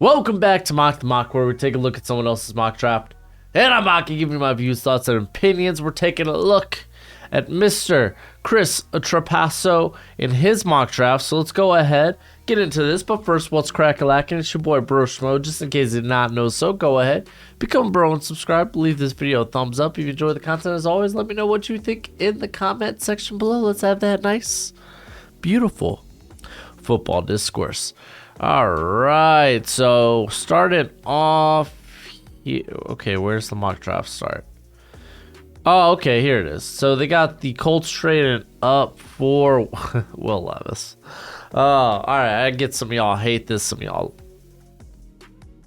Welcome back to Mock the Mock, where we take a look at someone else's mock draft. And I'm mocking, giving you my views, thoughts, and opinions. We're taking a look at Mr. Chris Trapasso in his mock draft. So let's go ahead, get into this. But first, what's crack-a-lackin'? It's your boy Broshmo. Just in case you did not know so, go ahead, become a bro and subscribe. Leave this video a thumbs up if you enjoy the content. As always, let me know what you think in the comment section below. Let's have that nice, beautiful football discourse. All right, so starting off here. Okay, where's the mock draft start? Oh, okay, here it is. So they got the Colts trading up for Will Levis. All right, I get some of y'all hate this, some of y'all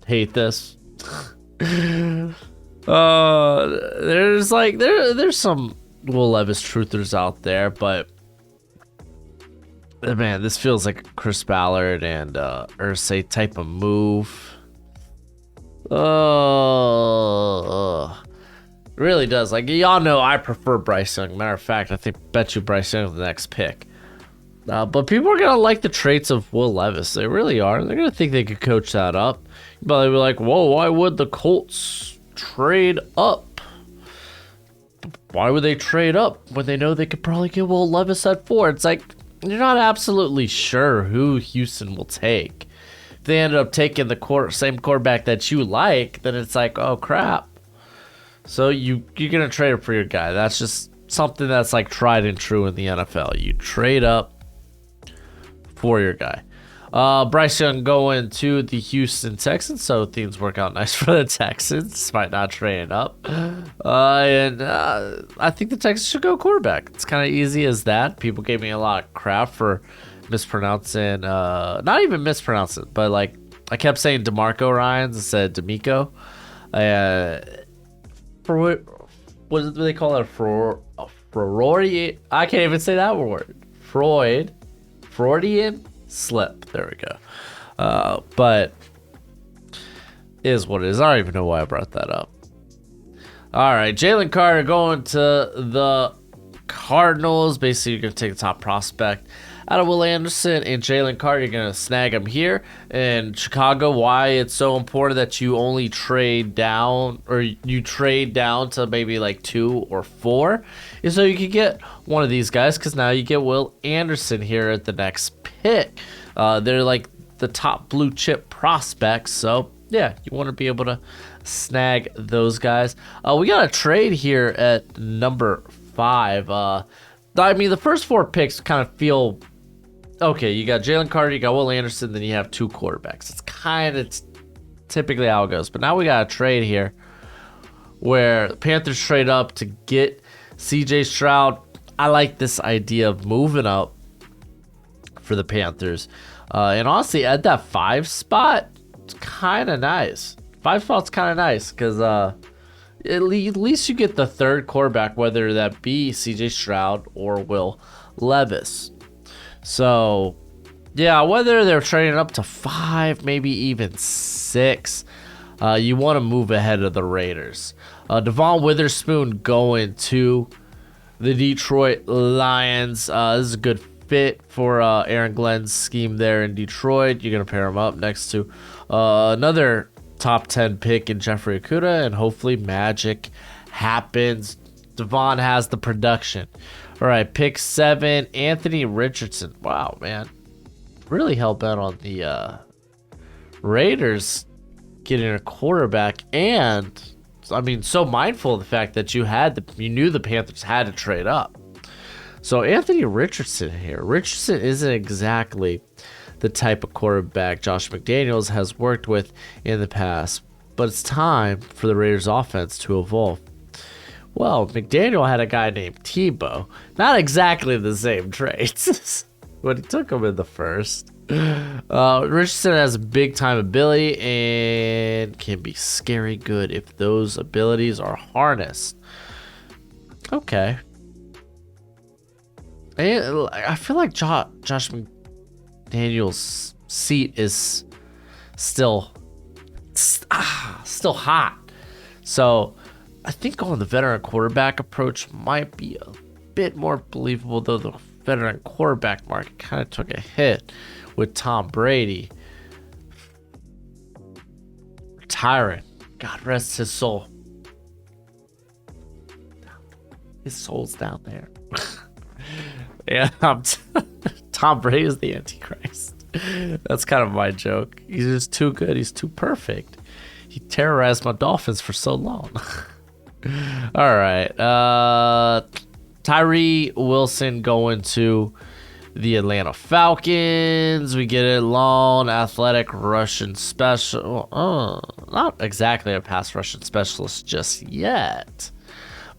hate this. There's some Will Levis truthers out there, but man, this feels like a Chris Ballard and Irsay type of move. It really does. Like, y'all know I prefer Bryce Young. Matter of fact, bet you Bryce Young is the next pick. But people are gonna like the traits of Will Levis. They really are. They're gonna think they could coach that up. But they'll be like, whoa, why would the Colts trade up? Why would they trade up when they know they could probably get Will Levis at 4? It's like, you're not absolutely sure who Houston will take. If they end up taking the same quarterback that you like, then it's like, oh crap. So you're gonna trade up for your guy. That's just something that's like tried and true in the NFL. You trade up for your guy. Bryce Young going to the Houston Texans, so things work out nice for the Texans, despite not trading up. And I think the Texans should go quarterback. It's kind of easy as that. People gave me a lot of crap for mispronouncing, not even mispronouncing, but like I kept saying DeMarco Ryans instead of D'Amico. For what do they call it? Freudian? I can't even say that word. Freudian slip. There we go. But is what it is. I don't even know why I brought that up. All right, Jalen Carter going to the Cardinals. Basically, you're gonna take the top prospect out of Will Anderson and Jalen Carter. You're gonna snag him here in Chicago. Why it's so important that you only trade down, or you trade down to maybe like 2 or 4, is so you can get one of these guys, because now you get Will Anderson here at the next pick. They're like the top blue chip prospects, so yeah, you want to be able to snag those guys. We got a trade here at number 5. I mean, the first 4 picks kind of feel okay. You got Jalen Carter, you got Will Anderson, then you have 2 quarterbacks. It's kind of typically how it goes. But now we got a trade here where the Panthers trade up to get CJ Stroud. I like this idea of moving up for the Panthers. And honestly, at that 5 spot, it's kind of nice. 5 spot's kind of nice because at least you get the 3rd quarterback, whether that be CJ Stroud or Will Levis. So, yeah, whether they're trading up to 5, maybe even 6, you want to move ahead of the Raiders. Devon Witherspoon going to the Detroit Lions. This is a good fit for Aaron Glenn's scheme there in Detroit. You're going to pair him up next to another top 10 pick in Jeffrey Okudah, and hopefully magic happens. Devon has the production. All right, pick 7, Anthony Richardson. Wow, man. Really hell-bent on the Raiders getting a quarterback, and I mean, so mindful of the fact that you knew the Panthers had to trade up. So Anthony Richardson here. Richardson isn't exactly the type of quarterback Josh McDaniels has worked with in the past, but it's time for the Raiders offense to evolve. Well, McDaniel had a guy named Tebow. Not exactly the same traits, but he took him in the first. Richardson has a big-time ability and can be scary good if those abilities are harnessed. Okay. And I feel like Josh McDaniel's seat is still hot. So I think going the veteran quarterback approach might be a bit more believable, though the veteran quarterback market kind of took a hit with Tom Brady. retiring. God rest his soul. His soul's down there. Yeah, Tom Brady is the Antichrist. That's kind of my joke. He's just too good. He's too perfect. He terrorized my Dolphins for so long. All right. Tyree Wilson going to the Atlanta Falcons. We get a long, athletic Russian special. Not exactly a pass Russian specialist just yet.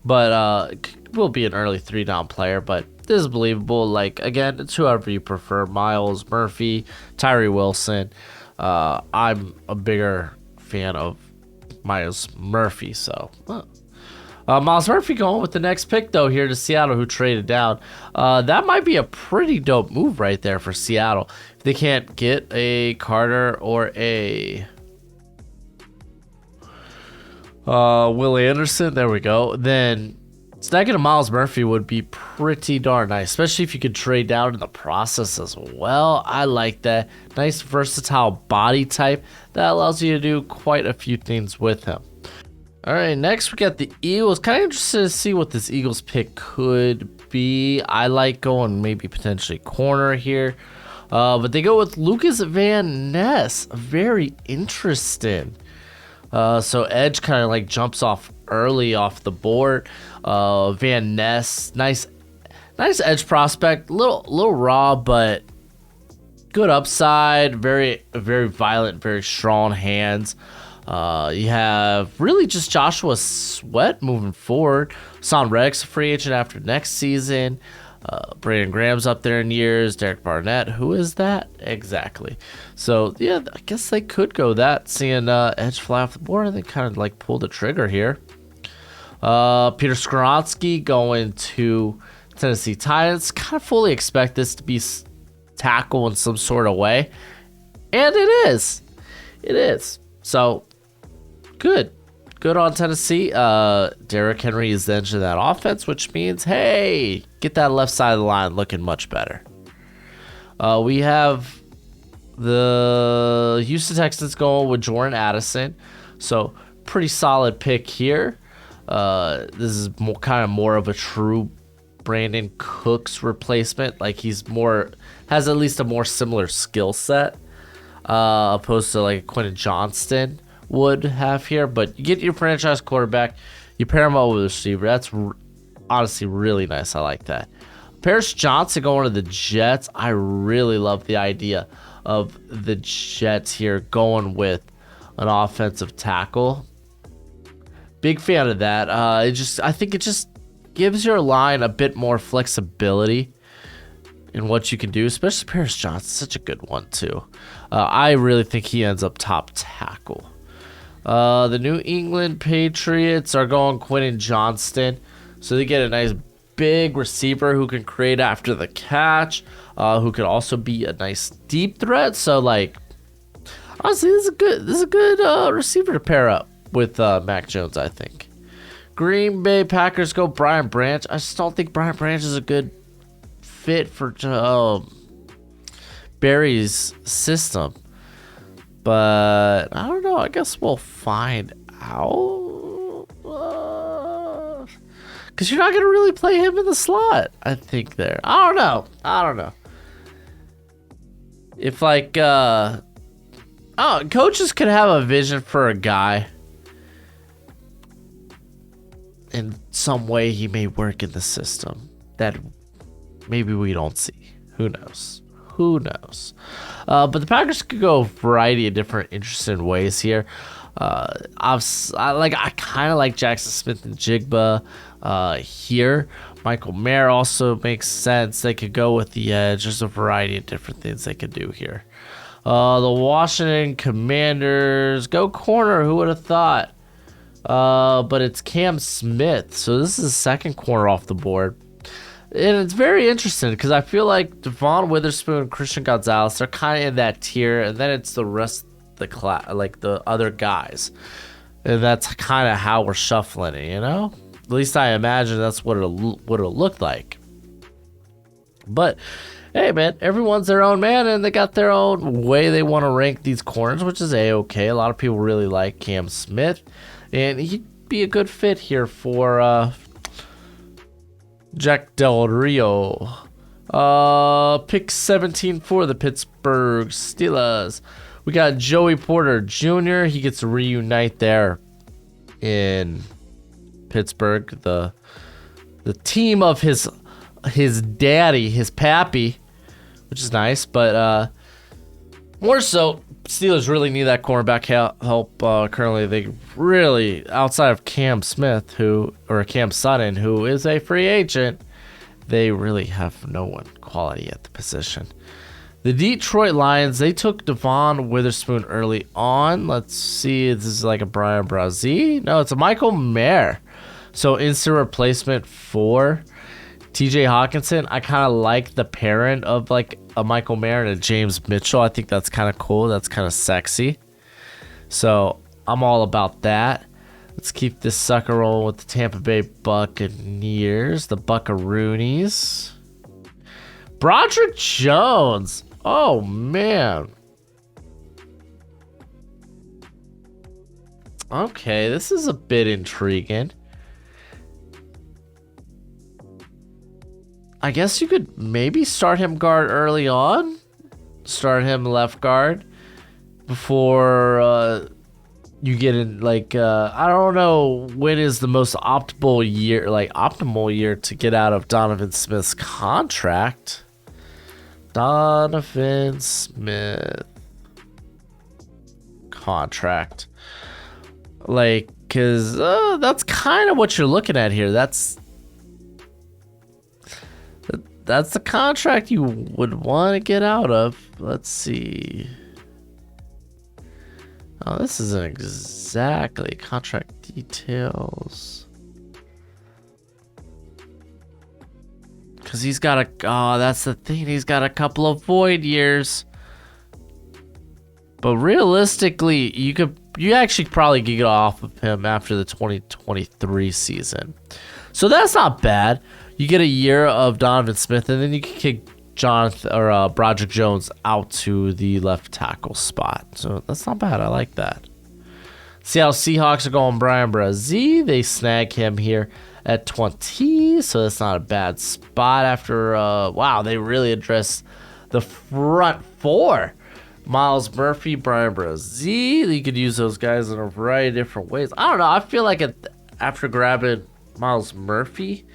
But will be an early 3-down player. But this is believable. Like, again, it's whoever you prefer. Miles Murphy, Tyree Wilson. I'm a bigger fan of Miles Murphy. So, Miles Murphy going with the next pick, though, here to Seattle, who traded down. That might be a pretty dope move right there for Seattle. If they can't get a Carter or a Will Anderson, there we go, then stacking a Miles Murphy would be pretty darn nice, especially if you could trade down in the process as well. I like that. Nice versatile body type that allows you to do quite a few things with him. All right, next we got the Eagles. Kind of interested to see what this Eagles pick could be. I like going maybe potentially corner here. But they go with Lucas Van Ness. Very interesting. So edge kind of like jumps off early off the board. Van Ness, nice edge prospect. Little raw, but good upside. Very violent, very strong hands. You have really just Joshua Sweat moving forward. Son Reddick's a free agent after next season. Brandon Graham's up there in years. Derek Barnett, who is that? Exactly. So, yeah, I guess they could go that. Seeing edge fly off the board, they kind of like pull the trigger here. Peter Skoronski going to Tennessee Titans. Kind of fully expect this to be tackle in some sort of way. And it is. It is. So, good on Tennessee. Derrick Henry is the engine of that offense, which means, hey, get that left side of the line looking much better. We have the Houston Texans going with Jordan Addison. So, pretty solid pick here. This is more of a true Brandon Cooks replacement. Like, has at least a more similar skill set, opposed to like Quentin Johnston would have here. But you get your franchise quarterback, you pair him up with a receiver. That's honestly really nice. I like that. Paris Johnson going to the Jets. I really love the idea of the Jets here going with an offensive tackle. Big fan of that. I think it just gives your line a bit more flexibility in what you can do, especially Paris Johnson, such a good one too. I really think he ends up top tackle. The New England Patriots are going Quentin Johnston, so they get a nice big receiver who can create after the catch, who could also be a nice deep threat. So, like, honestly, this is a good receiver to pair up with Mac Jones, I think. Green Bay Packers go Brian Branch. I just don't think Brian Branch is a good fit for Barry's system. But I don't know. I guess we'll find out. Because you're not going to really play him in the slot, I think, there. I don't know. If, like, coaches could have a vision for a guy. In some way, he may work in the system that maybe we don't see. Who knows? But the Packers could go a variety of different interesting ways here. I kind of like Jackson Smith and Jigba here. Michael Mayer also makes sense. They could go with the edge. There's a variety of different things they could do here. The Washington Commanders go corner. Who would have thought? But it's Cam Smith. So this is the second corner off the board. And it's very interesting because I feel like Devon Witherspoon and Christian Gonzalez, they're kind of in that tier. And then it's the rest of the class, like the other guys. And that's kind of how we're shuffling it, you know? At least I imagine that's what it'll look like. But hey man, everyone's their own man, and they got their own way they want to rank these corners, which is a-okay. A lot of people really like Cam Smith, and he'd be a good fit here for Jack Del Rio. Pick 17 for the Pittsburgh Steelers. We got Joey Porter Jr. He gets to reunite there in Pittsburgh, the team of his daddy, his pappy, which is nice. But more so, Steelers really need that cornerback help currently. They really, outside of Cam Smith, Cam Sutton, who is a free agent, they really have no one quality at the position. The Detroit Lions, they took Devon Witherspoon early on. Let's see, this is like a Brian Brazee. No, it's a Michael Mayer. So instant replacement for TJ Hawkinson. I kind of like the parent of like a Michael Mayer and a James Mitchell. I think that's kind of cool. That's kind of sexy. So I'm all about that. Let's keep this sucker rolling with the Tampa Bay Buccaneers, the Buckaroonies. Broderick Jones. Oh, man. Okay, this is a bit intriguing. I guess you could maybe start him guard early on. Start him left guard before you get in, like, I don't know when is the most optimal year to get out of Donovan Smith's contract. Donovan Smith contract. Like, because that's kind of what you're looking at here. That's the contract you would want to get out of. Let's see. Oh, this isn't exactly contract details. Because he's got that's the thing. He's got a couple of void years. But realistically, you actually probably could get off of him after the 2023 season. So that's not bad. You get a year of Donovan Smith, and then you can kick Broderick Jones out to the left tackle spot. So that's not bad. I like that. Seattle Seahawks are going Brian Brazee. They snag him here at 20, so that's not a bad spot after, wow, they really addressed the front four. Miles Murphy, Brian Brazee. You could use those guys in a variety of different ways. I don't know. I feel like after grabbing Miles Murphy,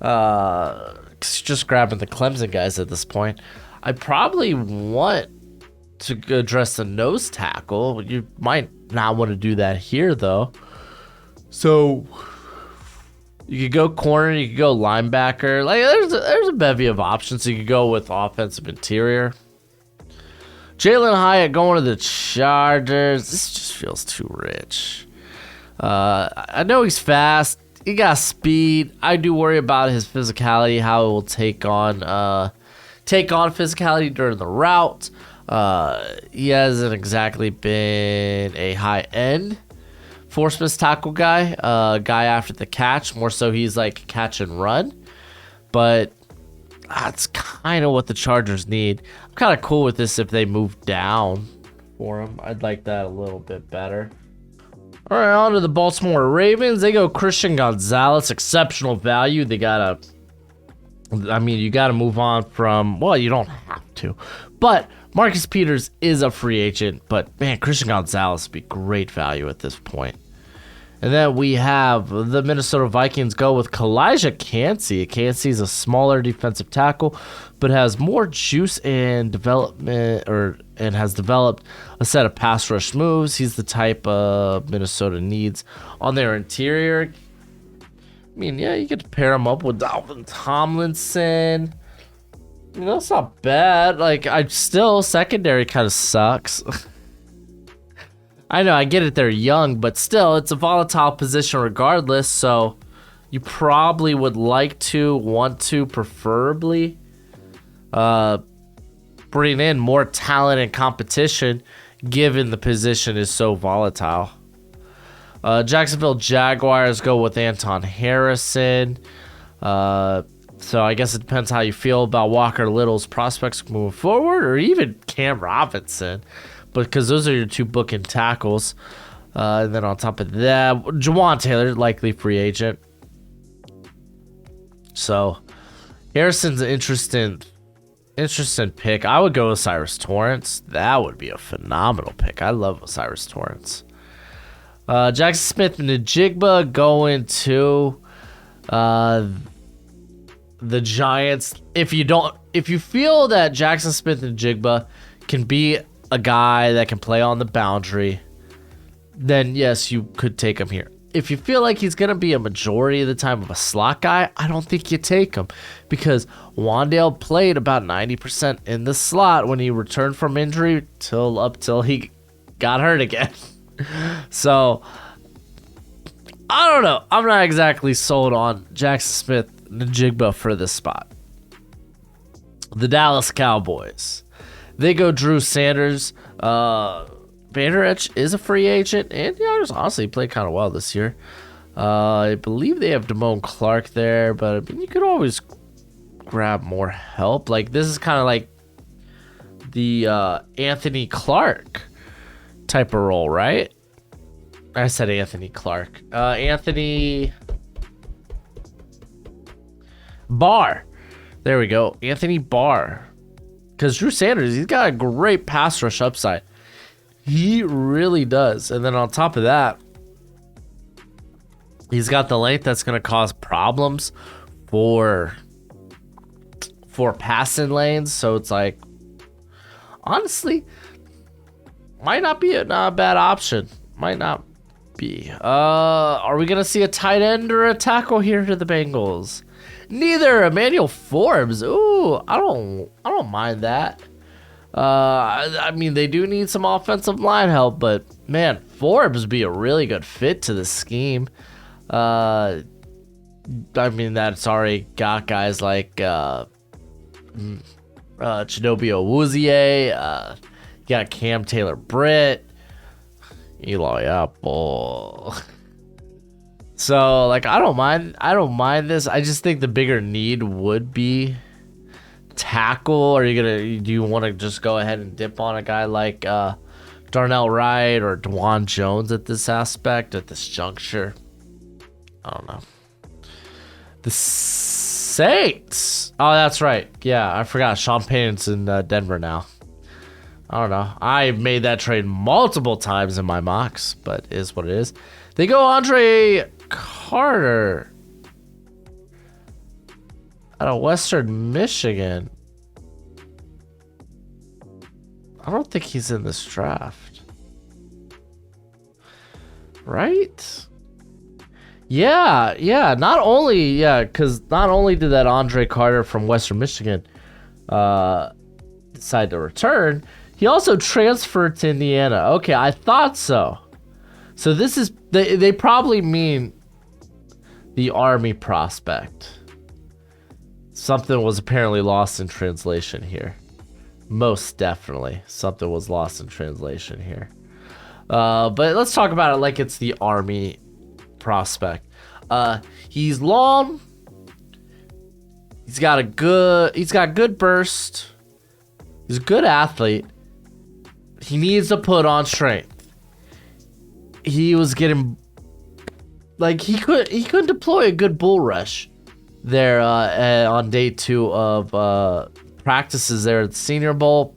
just grabbing the Clemson guys at this point, I probably want to address the nose tackle. You might not want to do that here, though. So you could go corner, you could go linebacker. Like there's a bevy of options. You could go with offensive interior. Jalen Hyatt going to the Chargers. This just feels too rich. I know he's fast. He got speed. I do worry about his physicality, how it will take on physicality during the route. He hasn't exactly been a high-end force tackle guy, guy after the catch. More so he's like catch and run. But that's kind of what the Chargers need. I'm kind of cool with this if they move down for him. I'd like that a little bit better. All right, on to the Baltimore Ravens. They go Christian Gonzalez, exceptional value. You got to move on from, well, you don't have to. But Marcus Peters is a free agent. But, man, Christian Gonzalez would be great value at this point. And then we have the Minnesota Vikings go with Kalijah Kancey. Kancey's a smaller defensive tackle, but has more juice and development, and has developed a set of pass rush moves. He's the type Minnesota needs on their interior. I mean, yeah, you could pair him up with Dalvin Tomlinson. You know, it's not bad. Like, secondary kind of sucks. I know, I get it, they're young, but still, it's a volatile position regardless, so you probably would want to, preferably, bring in more talent and competition, given the position is so volatile. Jacksonville Jaguars go with Anton Harrison. So I guess it depends how you feel about Walker Little's prospects moving forward, or even Cam Robinson, because those are your two booking tackles. And then on top of that, Jawan Taylor, likely free agent. So Harrison's an interesting pick. I would go with Cyrus Torrence. That would be a phenomenal pick. I love Cyrus Torrence. Jackson Smith and Njigba going to the Giants. If you feel that Jackson Smith and Njigba can be a guy that can play on the boundary, then yes, you could take him here. If you feel like he's going to be a majority of the time of a slot guy, I don't think you take him, because Wan'Dale played about 90% in the slot when he returned from injury till he got hurt again. So I don't know. I'm not exactly sold on Jackson Smith and Njigba for this spot. The Dallas Cowboys, they go Drew Sanders. Vander Esch is a free agent, and just honestly played kind of well this year. I believe they have Damone Clark there, but I mean, you could always grab more help. Like, this is kind of like the Anthony Clark type of role, right? I said Anthony Clark. Anthony Barr. There we go. Anthony Barr. Because Drew Sanders, he's got a great pass rush upside. He really does. And then on top of that, he's got the length that's going to cause problems for passing lanes. So it's like, honestly, might not be a bad option. Might not be. Are we going to see a tight end or a tackle here to the Bengals? Neither. Emmanuel Forbes. Ooh, I don't mind that. I mean, they do need some offensive line help, but man, Forbes would be a really good fit to the scheme. I mean, that's already got guys like Chidobe Awuzie. You got Cam Taylor-Britt, Eli Apple. So, like, I don't mind this. I just think the bigger need would be tackle. Do you want to just go ahead and dip on a guy like Darnell Wright or DeJuan Jones at this juncture? I don't know. The Saints. Oh, that's right. Yeah, I forgot. Sean Payton's in Denver now. I don't know. I made that trade multiple times in my mocks, but it is what it is. They go Andre Carter out of Western Michigan. I don't think he's in this draft. Right? Yeah. Because not only did that Andre Carter from Western Michigan decide to return, he also transferred to Indiana. Okay, I thought so. So this is, they probably mean the Army prospect. Something was apparently lost in translation here. Most definitely. Something was lost in translation here. But let's talk about it like it's the Army prospect. He's long. He's got good burst. He's a good athlete. He needs to put on strength. He was getting, like, he couldn't deploy a good bull rush there on day 2 of practices there at the Senior Bowl.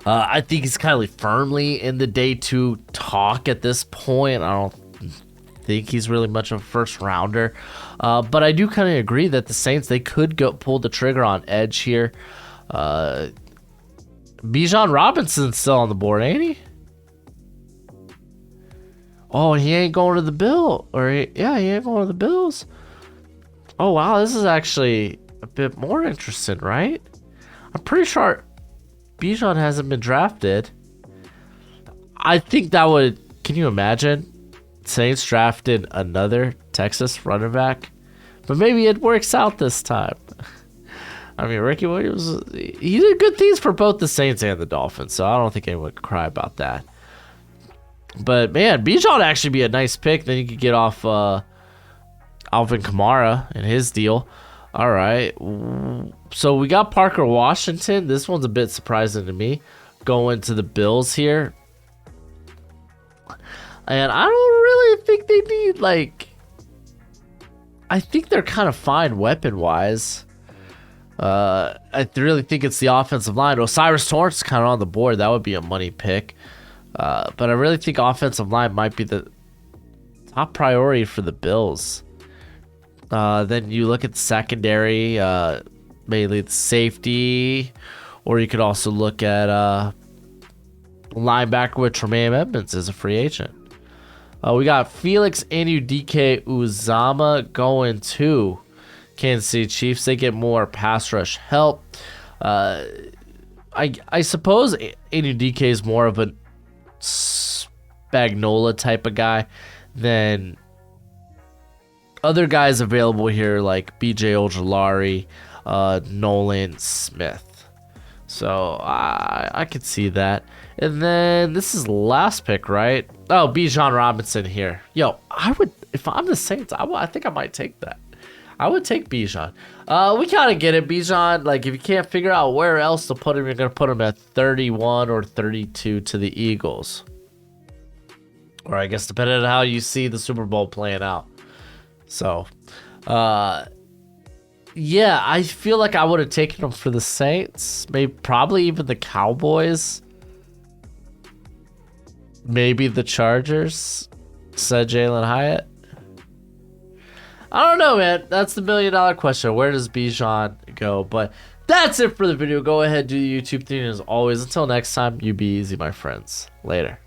I think he's kind of firmly in the day 2 talk at this point. I don't think he's really much of a first rounder, but I do kind of agree that the Saints, they could pull the trigger on edge here. Bijan Robinson's still on the board, ain't he? Oh, he ain't going to the Bills. He ain't going to the Bills. Oh, wow, this is actually a bit more interesting, right? I'm pretty sure Bijan hasn't been drafted. I think that would... Can you imagine? Saints drafted another Texas running back. But maybe it works out this time. I mean, Ricky Williams, he did good things for both the Saints and the Dolphins, so I don't think anyone could cry about that. But, man, Bijan would actually be a nice pick. Then you could get off Alvin Kamara and his deal. All right. So we got Parker Washington. This one's a bit surprising to me. Going to the Bills here. And I don't really think they need, like... I think they're kind of fine weapon-wise. I really think it's the offensive line. Osiris Torrance is kind of on the board. That would be a money pick. But I really think offensive line might be the top priority for the Bills. Then you look at the secondary, mainly the safety, or you could also look at linebacker with Tremaine Edmonds as a free agent. We got Felix Anudike Uzama going to Kansas City Chiefs. They get more pass rush help. I suppose Anudike is more of a Spagnola type of guy than other guys available here like BJ Ojolari, Nolan Smith. So I could see that. And then this is the last pick, right? Oh, Bijan Robinson here. Yo, if I'm the Saints, I think I might take that. I would take Bijan. We kind of get it, Bijan. Like, if you can't figure out where else to put him, you're going to put him at 31 or 32 to the Eagles. Or I guess depending on how you see the Super Bowl playing out. So, yeah, I feel like I would have taken him for the Saints. Probably even the Cowboys. Maybe the Chargers, said Jalen Hyatt. I don't know, man. That's the $1 million question. Where does Bijan go? But that's it for the video. Go ahead, do the YouTube thing as always. Until next time, you be easy, my friends. Later.